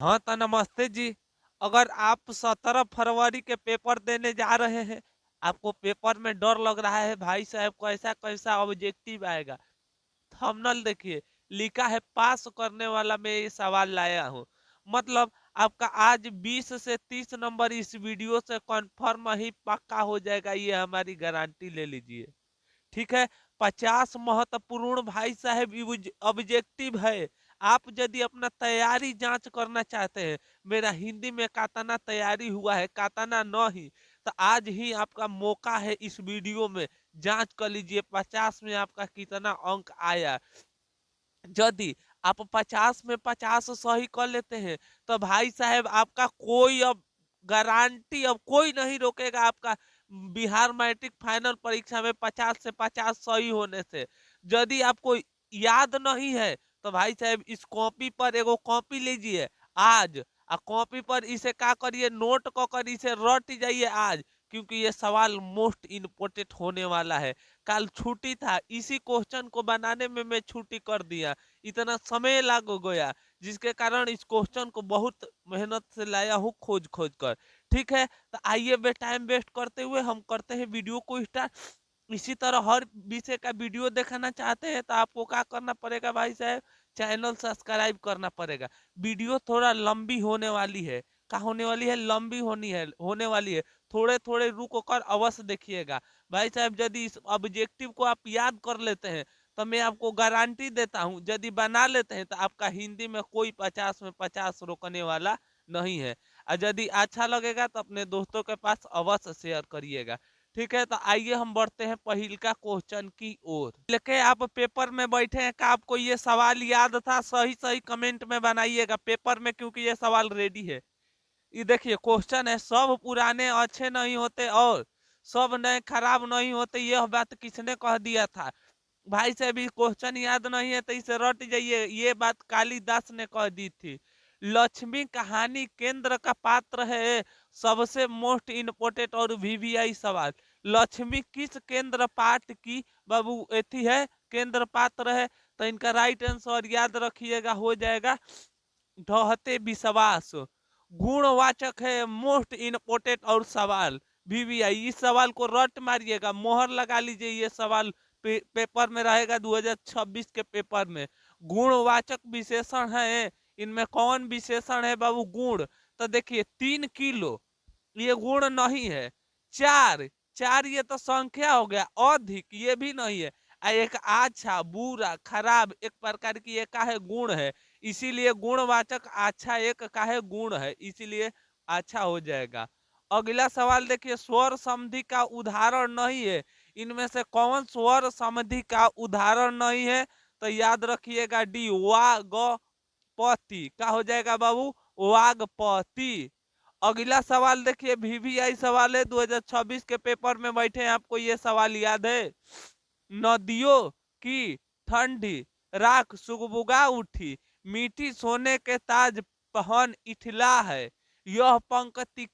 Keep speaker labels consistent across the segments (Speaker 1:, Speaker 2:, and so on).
Speaker 1: हाँ तो नमस्ते जी। अगर आप 17 फरवरी के पेपर देने जा रहे हैं, आपको पेपर में डर लग रहा है भाई साहब कैसा कैसा ऑब्जेक्टिव आएगा, थंबनेल देखिए, लिखा है पास करने वाला मैं ये सवाल लाया हूँ। मतलब आपका आज 20 से 30 नंबर इस वीडियो से कंफर्म ही पक्का हो जाएगा, ये हमारी गारंटी ले लीजिए। ठीक है। 50 महत्वपूर्ण भाई साहब ऑब्जेक्टिव है। आप यदि अपना तैयारी जांच करना चाहते हैं, मेरा हिंदी में कातना तैयारी हुआ है कातना नहीं, तो आज ही आपका मौका है इस वीडियो में जांच कर लीजिए 50 में आपका कितना अंक आया। यदि आप 50 में 50 सही कर लेते हैं, तो भाई साहब आपका कोई अब गारंटी अब कोई नहीं रोकेगा आपका बिहार मैट्रिक फाइनल परीक्षा में 50 से 50 सही होने से। यदि आपको याद नहीं है, तो भाई साहब इस कॉपी पर एगो कॉपी लीजिए आज, और कॉपी पर इसे क्या करिए, नोट कर इसे रट जाइए आज, क्योंकि ये सवाल मोस्ट इम्पोर्टेंट होने वाला है। कल छुट्टी था, इसी क्वेश्चन को बनाने में मैं छुट्टी कर दिया, इतना समय लग गया, जिसके कारण इस क्वेश्चन को बहुत मेहनत से लाया हूँ खोज खोज कर। ठीक है, तो आइए बे टाइम वेस्ट करते हुए हम करते हैं वीडियो को स्टार्ट। इसी तरह हर विषय का वीडियो देखना चाहते हैं तो आपको क्या करना पड़ेगा भाई साहब, चैनल सब्सक्राइब करना पड़ेगा। वीडियो थोड़ा लंबी होने वाली है, क्या होने वाली है, लंबी होने वाली है। थोड़े थोड़े रुक कर अवश्य देखिएगा भाई साहब। यदि इस ऑब्जेक्टिव को आप याद कर लेते हैं, तो मैं आपको गारंटी देता हूं, यदि बना लेते हैं तो आपका हिंदी में कोई 50 में 50 रोकने वाला नहीं है। और यदि अच्छा लगेगा तो अपने दोस्तों के पास अवश्य शेयर करिएगा। ठीक है, तो आइए हम बढ़ते हैं पहिल का क्वेश्चन की ओर। लेके आप पेपर में बैठे हैं, का आपको ये सवाल याद था? सही सही कमेंट में बनाइएगा पेपर में, क्योंकि ये सवाल रेडी है। ये देखिए क्वेश्चन है, सब पुराने अच्छे नहीं होते और सब नए खराब नहीं होते, यह बात किसने कह दिया था? भाई साहब ये क्वेश्चन याद नहीं है तो इसे रट जाइए, ये बात कालिदास ने कह दी थी। लक्ष्मी कहानी केंद्र का पात्र है, सबसे मोस्ट इम्पोर्टेंट और वीवीआई सवाल। लक्ष्मी किस केंद्र पाठ की बाबू एथी है, केंद्र पात्र है? तो इनका राइट आंसर याद रखिएगा हो जाएगा ढहते विश्वास। गुणवाचक है, मोस्ट इम्पोर्टेंट और सवाल वीवीआई। इस सवाल को रट मारिएगा, मोहर लगा लीजिए, ये सवाल पेपर में रहेगा 2026 के पेपर में। गुणवाचक विशेषण है, इनमें कौन विशेषण है बाबू? गुण। तो देखिए 3 किलो ये गुण नहीं है। चार, चार ये तो संख्या हो गया। अधिक ये भी नहीं है। एक अच्छा बुरा खराब एक प्रकार की एक का है गुण है, इसीलिए गुणवाचक अच्छा एक का है गुण है, इसीलिए अच्छा हो जाएगा। अगला सवाल देखिए, स्वर संधि का उदाहरण नहीं है, इनमें से कौन स्वर संधि का उदाहरण नहीं है? तो याद रखिएगा डी, वागपति का हो जाएगा बाबू, वागपति। अगला सवाल देखिए, वीवीआई सवाल है, 2026 के पेपर में बैठे हैं, आपको ये सवाल याद है? नदियों की ठंडी राख सुगबुगा उठी, मीठी सोने के ताज पहन इठला है, यह पंक्ति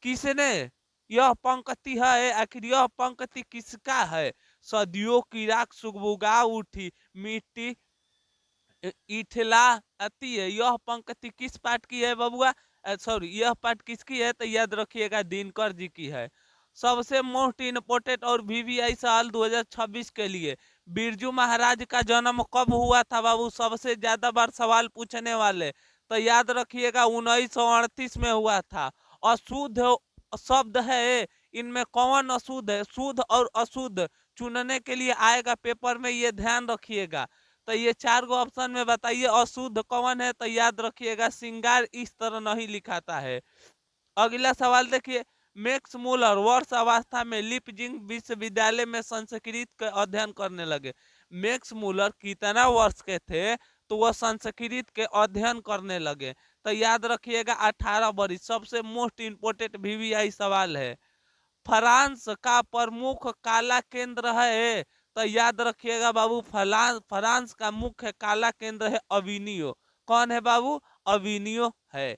Speaker 1: किसने, यह पंक्ति है, आखिर यह पंक्ति किसका है? सदियों की राख सुगबुगा उठी, मीठी इठला आती है, यह पंक्ति किस पाठ की है बबुआ? सॉरी, यह पाठ किसकी है? तो याद रखिएगा दिनकर जी की है। सबसे मोस्ट इम्पोर्टेंट और वीवीआई साल 2026 के लिए, बिरजू महाराज का जन्म कब हुआ था बाबू? सबसे ज्यादा बार सवाल पूछने वाले, तो याद रखिएगा 1938 में हुआ था। अशुद्ध शब्द है, इनमें कौन अशुद्ध है? शुद्ध और अशुद्ध चुनने के लिए आएगा पेपर में, ये ध्यान रखिएगा। तो ये 4 गो ऑप्शन में बताइए अशुद्ध कौन है? तो याद रखिएगा श्रृंगार इस तरह नहीं लिखाता है। अगला सवाल देखिए, मैक्स मूलर वर्ष अवस्था में लिपजिंग विश्वविद्यालय में संस्कृत का अध्ययन करने लगे। मैक्स मूलर कितना वर्ष के थे तो वह संस्कृत के अध्ययन करने लगे? तो याद रखिएगा 18 वर्ष। सबसे मोस्ट इंपोर्टेंट वीवीआई सवाल है। फ्रांस का प्रमुख काला केंद्र है? तो याद रखिएगा बाबू, फ्रांस का मुख्य काला केंद्र है अविनियो। कौन है बाबू? अविनियो है।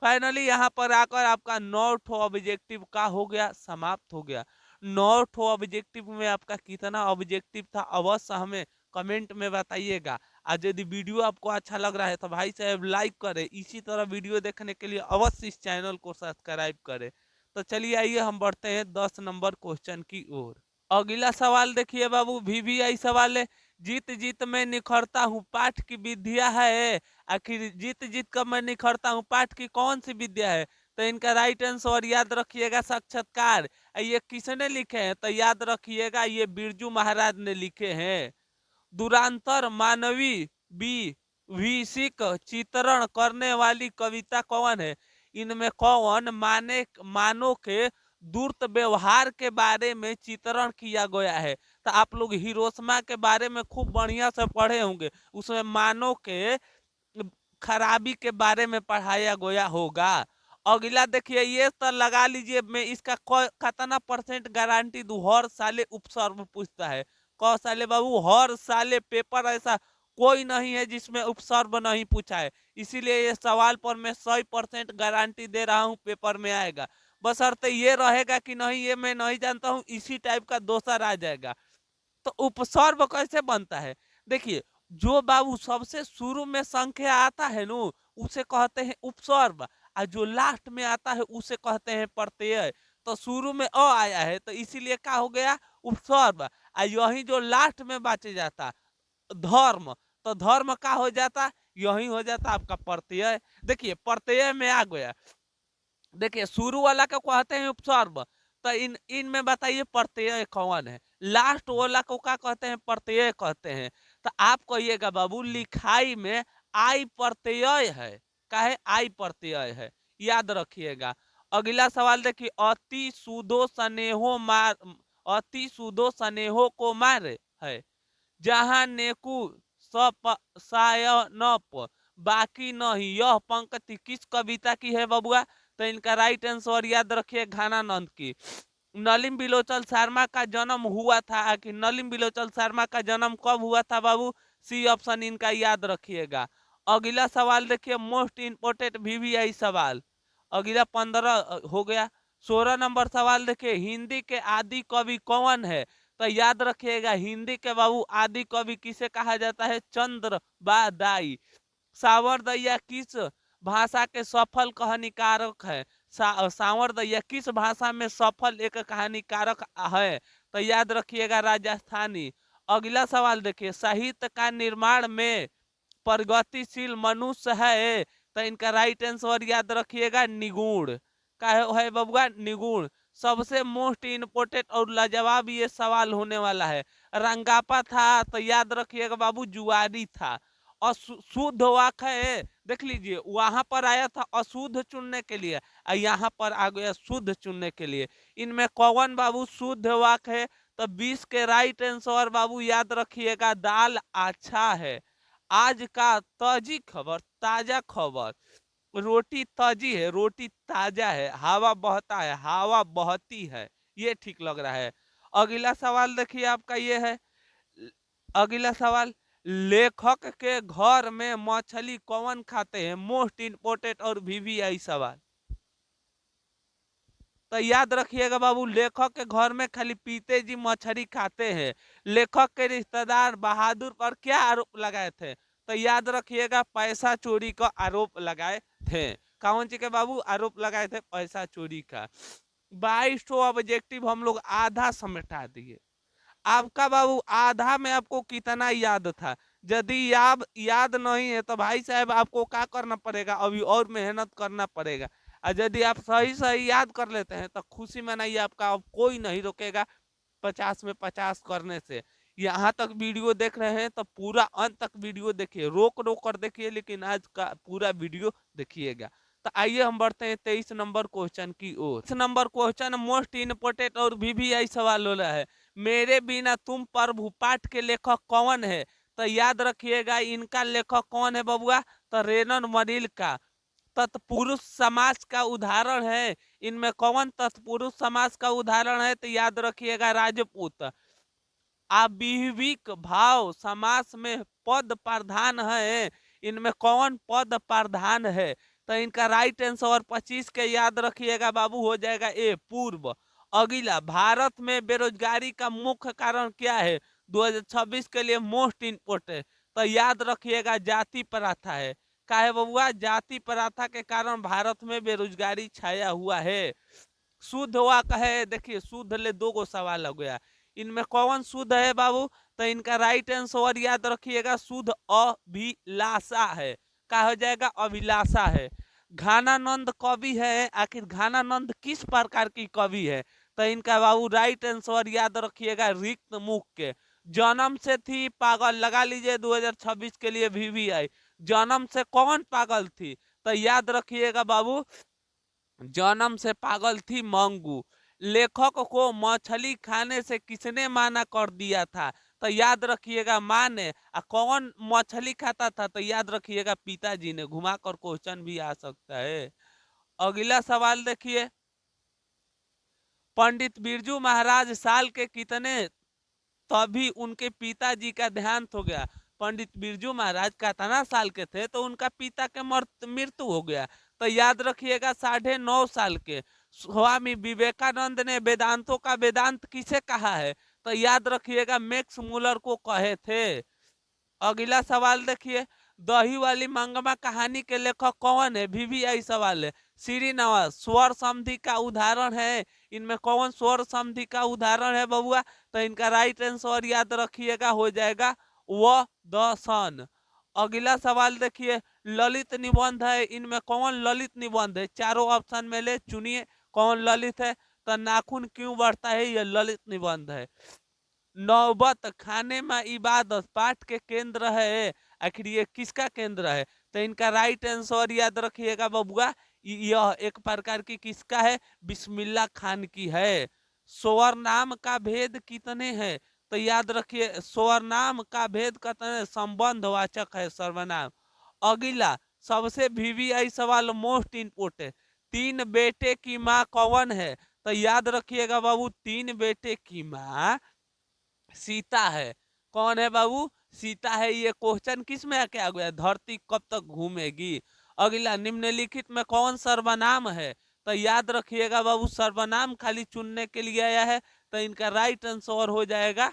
Speaker 1: फाइनली यहाँ पर आकर आपका 9 ऑब्जेक्टिव का हो गया, समाप्त हो गया। 9 ऑब्जेक्टिव में आपका कितना ऑब्जेक्टिव था अवश्य हमें कमेंट में बताइएगा। आज यदि वीडियो आपको अच्छा लग रहा है तो भाई साहब लाइक करें, इसी तरह वीडियो देखने के लिए अवश्य इस चैनल को सब्सक्राइब करें। तो चलिए आइए हम बढ़ते हैं 10 नंबर क्वेश्चन की ओर। अगला सवाल देखिए बाबू, VVI सवाल है। जीत जीत मैं निखरता हूँ पाठ की विद्या है, आखिर जीत जीत कर मैं निखरता हूँ पाठ की कौन सी विद्या है? तो इनका राइट आंसर याद रखिएगा साक्षात्कार। ये किसने लिखे हैं? तो याद रखिएगा ये बिरजू महाराज ने लिखे हैं। दुरांतर मानवी बी विसिक चित्रण करने वाली कविता कौन है? इनमें कौन मानो के दूर्त व्यवहार के बारे में चित्रण किया गया है? तो आप लोग हिरोशिमा के बारे में खूब बढ़िया से पढ़े होंगे, उसमें मानो के खराबी के बारे में पढ़ाया गया होगा। अगला देखिए, ये तो लगा लीजिए, मैं इसका कितना परसेंट गारंटी दूं, हर साले उपसर्ग पूछता है। कौ साले बाबू, हर साले पेपर ऐसा कोई नहीं है जिसमें उपसर्ग नहीं पूछा है, इसीलिए ये सवाल पर मैं 100% गारंटी दे रहा हूँ पेपर में आएगा। बशर्ते ये रहेगा कि नहीं, ये मैं नहीं जानता हूँ, इसी टाइप का दोसर आ जाएगा। तो उपसर्ग कैसे बनता है? देखिए, जो बाबू सबसे शुरू में संख्या आता है नु, उसे कहते हैं उपसर्ग, और जो लास्ट में आता है उसे कहते हैं प्रत्यय। तो शुरू में अ आया है तो इसीलिए क्या हो गया? उपसर्ग। और यही जो लास्ट में बचे जाता धर्म, तो धर्म का हो जाता, यही हो जाता आपका प्रत्यय। देखिए प्रत्यय में आ गया। देखिए शुरू वाला को कहते हैं उपसर्ग, तो इनमें बताइए प्रत्यय कौन है? लास्ट वाला को क्या कहते हैं? प्रत्यय कहते हैं। तो आप कहिएगा बाबू लिखाई में आई प्रत्यय है, काहे आई प्रत्यय है, याद रखिएगा। अगला सवाल देखिए, अति सुदो स्नेहो मार, अति सुदो स्नेहो को मारे है, जहां नेकू सायनप बाकी नहीं, यह पंक्ति किस कविता की है बबुआ? तो इनका राइट आंसर याद रखिए घनानंद की। नलिन बिलोचन शर्मा का जन्म हुआ था कि नलिन बिलोचन शर्मा का जन्म कब हुआ था बाबू? सी ऑप्शन इनका याद रखिएगा। अगला सवाल देखिए, मोस्ट इंपोर्टेंट VVI सवाल। अगला 15 हो गया। 16 नंबर सवाल देखिए, हिंदी के आदि कवि कौन है? तो याद रखिएगा हिंदी के बाबू आदि कवि किसे कहा जाता है? चंद्र बादाई। सावरदैया किस भाषा के सफल कहानीकारक है? सावरदैया किस भाषा में सफल एक कहानीकारक है? तो याद रखिएगा राजस्थानी। अगला सवाल देखिए, साहित्य का निर्माण में प्रगतिशील मनुष्य है, तो इनका राइट आंसर याद रखिएगा निगुण। का है बबुआ? निगुण। सबसे मोस्ट इम्पोर्टेंट और लाजवाब ये सवाल होने वाला है। रंगापा था तो याद रखिएगा बाबू जुआरी था। अशुद्ध वाक है, देख लीजिए वहां पर आया था अशुद्ध चुनने के लिए, और यहाँ पर आ गया शुद्ध चुनने के लिए। इनमें कौन बाबू शुद्ध वाक है? तो 20 के राइट आंसर बाबू याद रखिएगा दाल अच्छा है। आज का ताजी खबर, ताजा खबर, रोटी ताजी है, रोटी ताजा है, हवा बहता है, हवा बहती है, ये ठीक लग रहा है। अगला सवाल देखिए आपका ये है। अगला सवाल, लेखक के घर में मछली कौन खाते हैं? मोस्ट इंपोर्टेंट और VVI सवाल। तो याद रखिएगा बाबू, लेखक के घर में खाली पीते जी मछली खाते हैं। लेखक के रिश्तेदार बहादुर पर क्या आरोप लगाए थे? तो याद रखिएगा पैसा चोरी का आरोप लगाए थे। कौन सी के बाबू आरोप लगाए थे? पैसा चोरी का। 22 ऑब्जेक्टिव हम लोग आधा समेटा दिए। आपका बाबू आधा में आपको कितना याद था? यदि याद नहीं है तो भाई साहब आपको क्या करना पड़ेगा? अभी और मेहनत करना पड़ेगा। और यदि आप सही सही याद कर लेते हैं तो खुशी मनाइए, आपका अब कोई नहीं रोकेगा 50 में 50 करने से। यहाँ तक वीडियो देख रहे हैं तो पूरा अंत तक वीडियो देखिए, रोक रोक कर देखिए, लेकिन आज का पूरा वीडियो देखिएगा। तो आइए हम बढ़ते हैं 23 नंबर क्वेश्चन की ओर। 23 नंबर क्वेश्चन मोस्ट इम्पोर्टेंट और VVI सवाल हो रहा है। मेरे बिना तुम प्रभु पाठ के लेखक कौन है? तो याद रखिएगा इनका लेखक कौन है बबुआ? तो रेनन मनिल का। तत्पुरुष समाज का उदाहरण है, इनमें कौन तत्पुरुष समाज का उदाहरण है? तो याद रखिएगा राजपूत। आविविक भाव समास में पद प्रधान है, इनमें कौन पद प्रधान है? तो इनका राइट आंसर 25 के याद रखिएगा बाबू हो जाएगा ए पूर्व। अगला, भारत में बेरोजगारी का मुख्य कारण क्या है? 2026 के लिए मोस्ट इम्पोर्टेंट। तो याद रखिएगा जाति प्रथा है। काहे बबुआ? जाति प्रथा के कारण भारत में बेरोजगारी छाया हुआ है। शुद्ध हुआ कहे, देखिए शुद्ध ले दो गो सवाल हो गया, इनमें कौन शुद्ध है बाबू? तो इनका राइट आंसर याद रखिएगा शुद्ध अभिलाषा है। क्या हो जाएगा? अभिलाषा है। घानानंद कवि है, आखिर घानानंद किस प्रकार की कवि है? तो इनका बाबू राइट आंसर याद रखिएगा रिक्त मुख के। जन्म से थी पागल, लगा लीजिए 2026 के लिए VVI, जन्म से कौन पागल थी? तो याद रखिएगा बाबू जन्म से पागल थी मंगू। लेखक को मछली खाने से किसने माना कर दिया था? तो याद रखिएगा माँ ने। कौन मछली खाता था? तो याद रखिएगा पिताजी ने। घुमा कर क्वेश्चन भी आ सकता है। अगला सवाल देखिए, पंडित बिरजू महाराज साल के कितने तभी उनके पिताजी का देहांत हो गया? पंडित बिरजू महाराज कितना साल के थे तो उनका पिता के मृत्यु हो गया? तो याद रखिएगा 9.5 साल के। स्वामी विवेकानंद ने वेदांतों का वेदांत किसे कहा है? तो याद रखिएगा मैक्स मुलर को कहे थे। अगला सवाल देखिए, दही वाली मंगमा कहानी के लेखक कौन है? VVI सवाल है। श्रीनिवास स्वर संधि का उदाहरण है। इनमें कौन स्वर संधि का उदाहरण है बबुआ? तो इनका राइट आंसर याद रखिएगा हो जाएगा व द सन। अगला सवाल देखिए, ललित निबंध है, इनमें कौन ललित निबंध है? चारों ऑप्शन में ले चुनिए कौन ललित है। तो नाखून क्यों बढ़ता है, यह ललित निबंध है। नौबत खाने में इबादत पाठ के केंद्र है, आखिर ये किसका केंद्र है? तो इनका राइट आंसर याद रखिएगा बबुआ यह एक प्रकार की किसका है? बिस्मिल्लाह खान की है। स्वर का भेद कितने हैं? तो याद रखिए स्वर का भेद कितने? संबंधवाचक है सर्वनाम। अगला सबसे VVI सवाल मोस्ट इम्पोर्टेंट, तीन बेटे की माँ कौन है? तो याद रखिएगा बाबू तीन बेटे की माँ सीता है। कौन है बाबू? सीता है। ये क्वेश्चन किस में आके आ गया? धरती कब तक घूमेगी। अगला निम्नलिखित में कौन सर्वनाम है? तो याद रखिएगा बाबू सर्वनाम खाली चुनने के लिए आया है। तो इनका राइट आंसर हो जाएगा,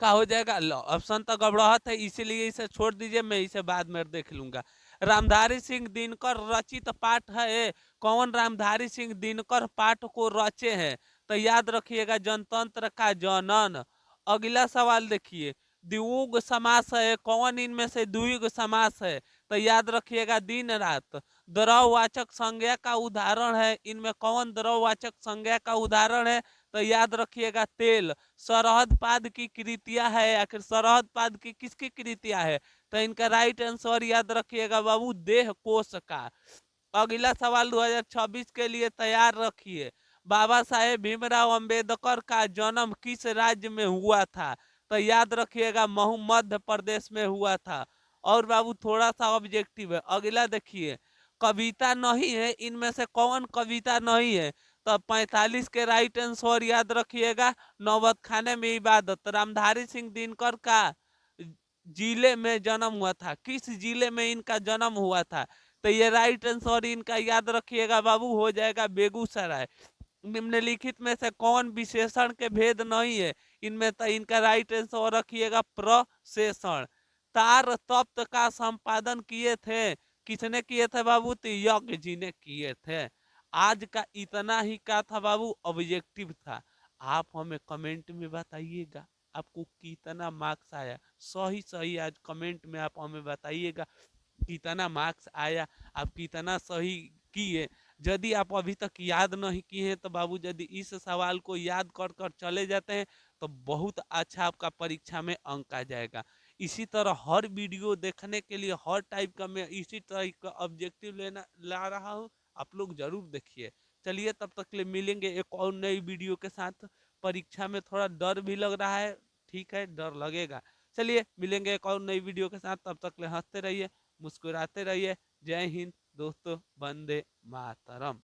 Speaker 1: क्या हो जाएगा? लो ऑप्शन तो गड़बड़ाहट है, इसीलिए इसे छोड़ दीजिए, मैं इसे बाद में देख लूंगा। रामधारी सिंह दिनकर रचित पाठ है। कौन रामधारी सिंह दिनकर पाठ को रचे हैं? तो याद रखिएगा जनतंत्र का जनन। अगला सवाल देखिए, द्विगु समास है, कौन इनमें से द्विगु समास है? तो याद रखिएगा दिन रात। द्रववाचक संज्ञा का उदाहरण है, इनमें कौन द्रववाचक संज्ञा का उदाहरण है? तो याद रखिएगा तेल। सरहद पाद की कृतियां है, आखिर सरहद पाद की किसकी कृतियां है? तो इनका राइट आंसर याद रखिएगा बाबू देह कोश का। अगला सवाल 2026 के लिए तैयार रखिए, बाबा साहेब भीमराव अंबेडकर का जन्म किस राज्य में हुआ था? तो याद रखिएगा मध्य प्रदेश में हुआ था। और बाबू थोड़ा सा ऑब्जेक्टिव है। अगला देखिए, कविता नहीं है, इनमें से कौन कविता नहीं है? तो 45 के राइट आंसर याद रखिएगा नौबत खाने में इबादत। रामधारी सिंह दिनकर का जिले में जन्म हुआ था, किस जिले में इनका जन्म हुआ था? तो ये राइट आंसर इनका याद रखिएगा बाबू हो जाएगा बेगूसराय। निम्नलिखित में से कौन विशेषण के भेद नहीं है? इनमें तो इनका राइट आंसर रखिएगा प्रशेषण। तार तप्त का संपादन किए थे, किसने किए थे बाबू? तो यज्ञ जी ने किए थे। आज का इतना ही का था बाबू, ऑब्जेक्टिव था। आप हमें कमेंट में बताइएगा आपको कितना मार्क्स आया। सही सही आज कमेंट में आप हमें बताइएगा कितना मार्क्स आया, आप कितना सही किए। यदि आप अभी तक याद नहीं किए हैं तो बाबू यदि इस सवाल को याद कर कर चले जाते हैं तो बहुत अच्छा आपका परीक्षा में अंक आ जाएगा। इसी तरह हर वीडियो देखने के लिए हर टाइप का मैं इसी तरह का ऑब्जेक्टिव ला रहा हूँ, आप लोग जरूर देखिए। चलिए तब तक के लिए मिलेंगे एक और नई वीडियो के साथ। परीक्षा में थोड़ा डर भी लग रहा है, ठीक है डर लगेगा। चलिए मिलेंगे एक और नई वीडियो के साथ, तब तक ले हंसते रहिए, मुस्कुराते रहिए। जय हिंद दोस्तों, वंदे मातरम।